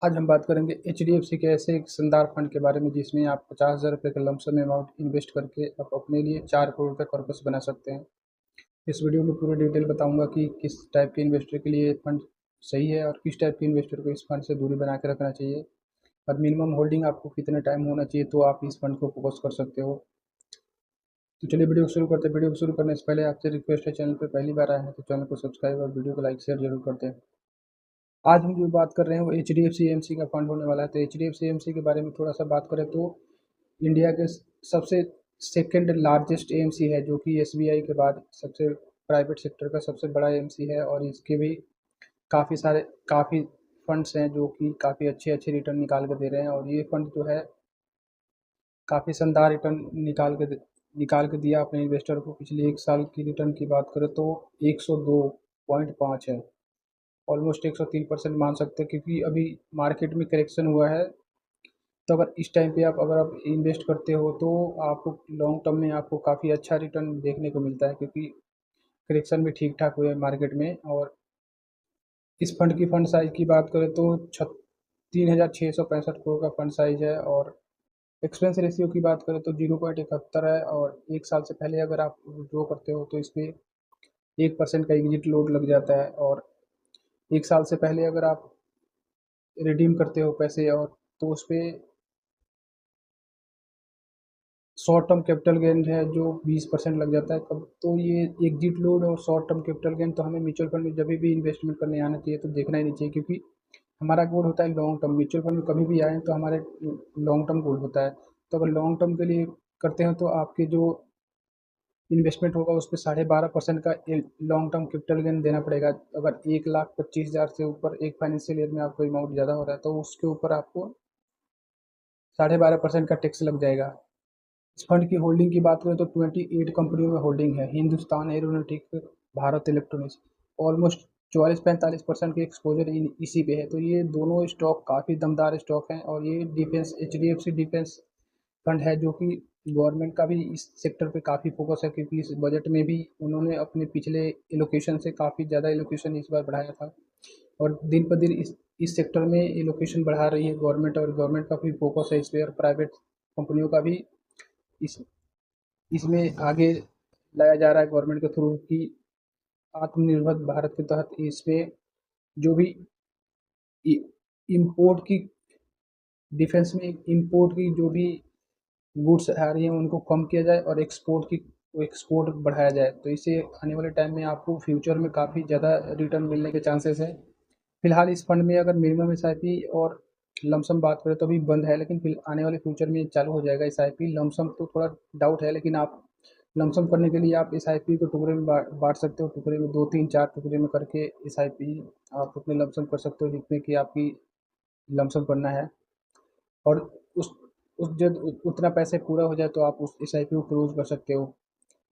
आज हम बात करेंगे एचडीएफसी के ऐसे एक शानदार फंड के बारे में जिसमें आप 50,000 रुपये का लमसम अमाउंट इन्वेस्ट करके आप अपने लिए 4 करोड़ का कॉर्पस बना सकते हैं। इस वीडियो में पूरी डिटेल बताऊंगा कि किस टाइप के इन्वेस्टर के लिए ये फंड सही है और किस टाइप के इन्वेस्टर को इस फंड से दूरी बना के रखना चाहिए और मिनिमम होल्डिंग आपको कितने टाइम होना चाहिए तो आप इस फंड को फोकस कर सकते हो। तो चलिए वीडियो को शुरू करते हैं। वीडियो को शुरू करने से पहले आपसे रिक्वेस्ट है, चैनल पर पहली बार आए हैं तो चैनल को सब्सक्राइब और वीडियो को लाइक शेयर जरूर करते हैं। आज हम जो बात कर रहे हैं वो H D F C M C का फंड होने वाला है। तो H D F C M C के बारे में थोड़ा सा बात करें तो इंडिया के सबसे second largest A M C है, जो कि एस बी आई के बाद सबसे प्राइवेट सेक्टर का सबसे बड़ा ए एम सी है। और इसके भी काफ़ी फंड्स हैं जो कि काफ़ी अच्छे अच्छे रिटर्न निकाल के दे रहे हैं। और ये फंड जो है काफ़ी शानदार रिटर्न निकाल के दिया अपने इन्वेस्टर को। पिछले एक साल की रिटर्न की बात करें तो 102.5 है, ऑलमोस्ट 103% मान सकते हैं, क्योंकि अभी मार्केट में करेक्शन हुआ है। तो अगर इस टाइम पे अगर आप इन्वेस्ट करते हो तो आपको लॉन्ग टर्म में आपको काफ़ी अच्छा रिटर्न देखने को मिलता है, क्योंकि करेक्शन भी ठीक ठाक हुए है मार्केट में। और इस फंड की फंड साइज की बात करें तो 3,665 करोड़ का फंड साइज है। और एक्सपेंस रेशियो की बात करें तो 0.71 है। और एक साल से पहले अगर आप विड्रॉ करते हो तो इस पर 1% का एग्जिट लोड लग जाता है। और एक साल से पहले अगर आप रिडीम करते हो पैसे और तो उस पर शॉर्ट टर्म कैपिटल गेन है जो 20% लग जाता है। कब तो ये एग्जिट लोड और शॉर्ट टर्म कैपिटल गेन तो हमें म्यूचुअल फंड में जब भी इन्वेस्टमेंट करने आना चाहिए तो देखना ही नहीं चाहिए, क्योंकि हमारा गोल होता है लॉन्ग टर्म। म्यूचुअल फंड में कभी भी आए तो हमारे लॉन्ग टर्म गोल होता है। तो अगर लॉन्ग टर्म के लिए करते हैं तो आपके जो इन्वेस्टमेंट होगा उस पर 12.5% का लॉन्ग टर्म कैपिटल गेन देना पड़ेगा। अगर 1,25,000 से ऊपर एक फाइनेंशियल ईयर में आपको अमाउंट ज़्यादा हो रहा है तो उसके ऊपर आपको 12.5% का टैक्स लग जाएगा। इस फंड की होल्डिंग की बात करें तो 28 कंपनियों में होल्डिंग है। Hindustan aeronautics, Bharat electronics, almost 44-45% के एक्सपोजर इसी पे है। तो ये दोनों स्टॉक काफ़ी दमदार स्टॉक हैं। और ये defence H D F C defence fund है, जो कि गवर्नमेंट का भी इस सेक्टर पे काफ़ी फोकस है, क्योंकि इस बजट में भी उन्होंने अपने पिछले एलोकेशन से काफ़ी ज़्यादा एलोकेशन इस बार बढ़ाया था। और दिन पर दिन इस सेक्टर में एलोकेशन बढ़ा रही है गवर्नमेंट, और गवर्नमेंट का भी फोकस है इस पर। और प्राइवेट कंपनियों का भी इस इसमें आगे लाया जा रहा है गवर्नमेंट के थ्रू कि आत्मनिर्भर भारत के तहत इसमें जो भी इम्पोर्ट की डिफेंस में इम्पोर्ट की जो भी गुड्स आ रही हैं उनको कम किया जाए और एक्सपोर्ट बढ़ाया जाए। तो इससे आने वाले टाइम में आपको फ्यूचर में काफ़ी ज़्यादा रिटर्न मिलने के चांसेस हैं। फिलहाल इस फंड में अगर मिनिमम एस आई पी और लमसम बात करें तो अभी बंद है, लेकिन फिर आने वाले फ्यूचर में चालू हो जाएगा एस आई पी। लमसम तो थोड़ा डाउट है, लेकिन आप लमसम करने के लिए आप एस आई पी को टुकड़े में बांट सकते हो। टुकड़े में 2 3 4 टुकड़े में करके एस आई पी आप उतने लमसम कर सकते हो जितने की आपकी लमसम करना है। और उस जब उतना पैसे पूरा हो जाए तो आप उस एस आई पी को क्लोज कर सकते हो।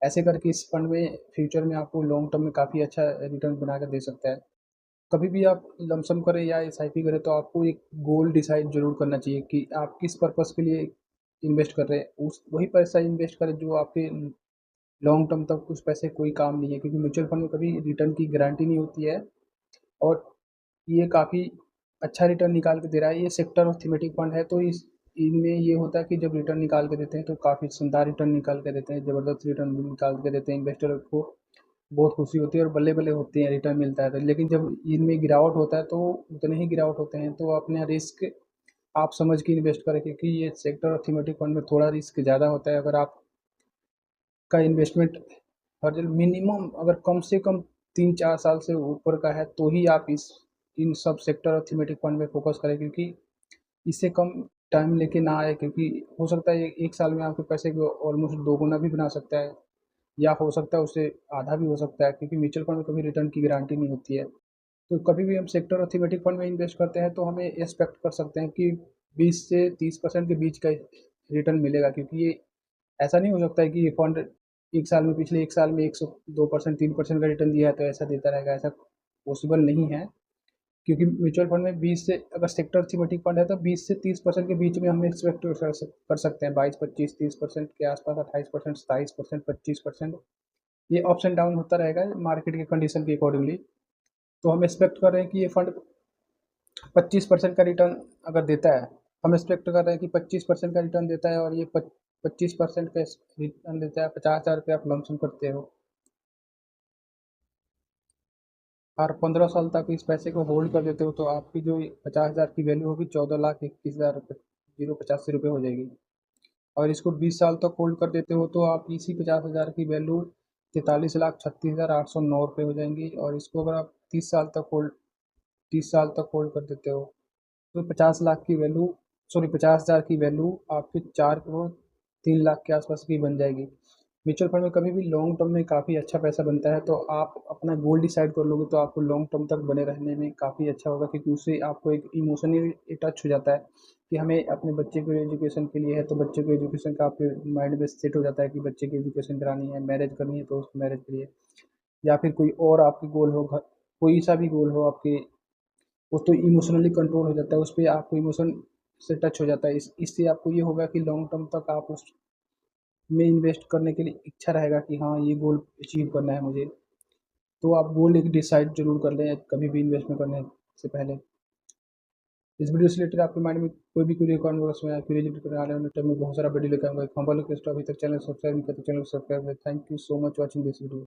ऐसे करके इस फंड में फ्यूचर में आपको लॉन्ग टर्म में काफ़ी अच्छा रिटर्न बना कर दे सकता है। कभी भी आप लमसम करें या एस आई पी करें तो आपको एक गोल डिसाइड जरूर करना चाहिए कि आप किस पर्पज़ के लिए इन्वेस्ट कर रहे हैं। उस वही पैसा इन्वेस्ट करें जो आपके लॉन्ग टर्म तक उस पैसे कोई काम नहीं है, क्योंकि म्यूचुअल फंड में कभी रिटर्न की गारंटी नहीं होती है। और ये काफ़ी अच्छा रिटर्न निकाल के दे रहा है। ये सेक्टर और थीमेटिक फंड है, तो इस इनमें ये होता है कि जब रिटर्न निकाल के देते हैं तो काफ़ी शानदार रिटर्न निकाल के देते हैं, ज़बरदस्त रिटर्न भी निकाल के देते हैं। इन्वेस्टर को बहुत खुशी होती है और बल्ले बल्ले होते हैं, रिटर्न मिलता है तो। लेकिन जब इनमें गिरावट होता है तो उतने ही गिरावट होते हैं, तो अपना रिस्क आप समझ के इन्वेस्ट करें, क्योंकि ये सेक्टर और थीमेटिक फंड में थोड़ा रिस्क ज़्यादा होता है। अगर आप का इन्वेस्टमेंट हर मिनिमम अगर कम से कम 3 4 साल से ऊपर का है तो ही आप इस इन सब सेक्टर और थीमेटिक फंड में फोकस करें, क्योंकि इससे कम टाइम लेके ना आए। क्योंकि हो सकता है एक साल में आपके पैसे को ऑलमोस्ट दोगुना भी बना सकता है, या हो सकता है उससे आधा भी हो सकता है, क्योंकि म्यूचुअल फंड में कभी रिटर्न की गारंटी नहीं होती है। तो कभी भी हम सेक्टर और थीमेटिक फंड में इन्वेस्ट करते हैं तो हमें एक्सपेक्ट कर सकते हैं कि 20 से 30% के बीच का रिटर्न मिलेगा, क्योंकि ये ऐसा नहीं हो सकता है कि ये फंड एक साल में पिछले एक साल में 102% 3% का रिटर्न दिया है तो ऐसा देता रहेगा। ऐसा पॉसिबल नहीं है, क्योंकि म्यूचुअल फंड में 20 से अगर सेक्टर थीमेटिक फंड है तो 20 से 30% के बीच में हम एक्सपेक्ट कर सकते हैं। 22 25 30% के आसपास, 28% 27% 25%, ये अप्स एंड डाउन होता रहेगा मार्केट के कंडीशन के अकॉर्डिंगली। तो हम एक्सपेक्ट कर रहे हैं कि ये फंड 25% का रिटर्न अगर देता है, हम एक्सपेक्ट कर रहे हैं कि 25% का रिटर्न देता है और ये 25% का रिटर्न देता है, 50,000 रुपये आप लमसम करते हो और 15 साल तक इस पैसे को होल्ड कर देते हो, तो आपकी जो 50,000 की वैल्यू होगी 14,21,000 जीरो 85 रुपये हो जाएगी। और इसको 20 साल तक होल्ड कर देते हो तो आप इसी 50,000 की वैल्यू 43,36,809 रुपये हो जाएंगी। और इसको अगर आप 30 साल तक होल्ड कर देते हो तो 50 लाख की वैल्यू, सॉरी 50,000 की वैल्यू आपकी 4 करोड़ 3 लाख के आसपास की बन जाएगी। म्यूचुअल फंड में कभी भी लॉन्ग टर्म में काफ़ी अच्छा पैसा बनता है, तो आप अपना गोल डिसाइड कर लोगे तो आपको लॉन्ग टर्म तक बने रहने में काफ़ी अच्छा होगा, क्योंकि उससे आपको एक इमोशनली टच हो जाता है कि हमें अपने बच्चे को एजुकेशन के लिए है, तो बच्चे को एजुकेशन का आपके माइंड में सेट हो जाता है कि बच्चे की एजुकेशन करानी है, मैरिज करनी है तो उसकी मैरिज के लिए, या फिर कोई और आपके गोल हो, कोई सा भी गोल हो आपके, वो तो इमोशनली कंट्रोल हो जाता है, उस पर आपको इमोशन से टच हो जाता है। इससे आपको ये होगा कि लॉन्ग टर्म तक आप उस में इन्वेस्ट करने के लिए इच्छा रहेगा कि हाँ ये गोल अचीव करना है मुझे। तो आप गोल एक डिसाइड जरूर कर लें कभी भी इन्वेस्टमेंट करने से पहले। इस वीडियो से रिलेटेड आपके माइंड में कोई भी क्वेरी कॉन्वर्स में या क्वेरी रिलेटेड करने वाले होने टाइम में बहुत सारा वीडियो लेकर आऊँगा। एक हम्बल रिक्वेस्ट, अभी तक चैनल सब्सक्राइब नहीं किया तो चैनल सब्सक्राइब करें। Thank you so much watching this video.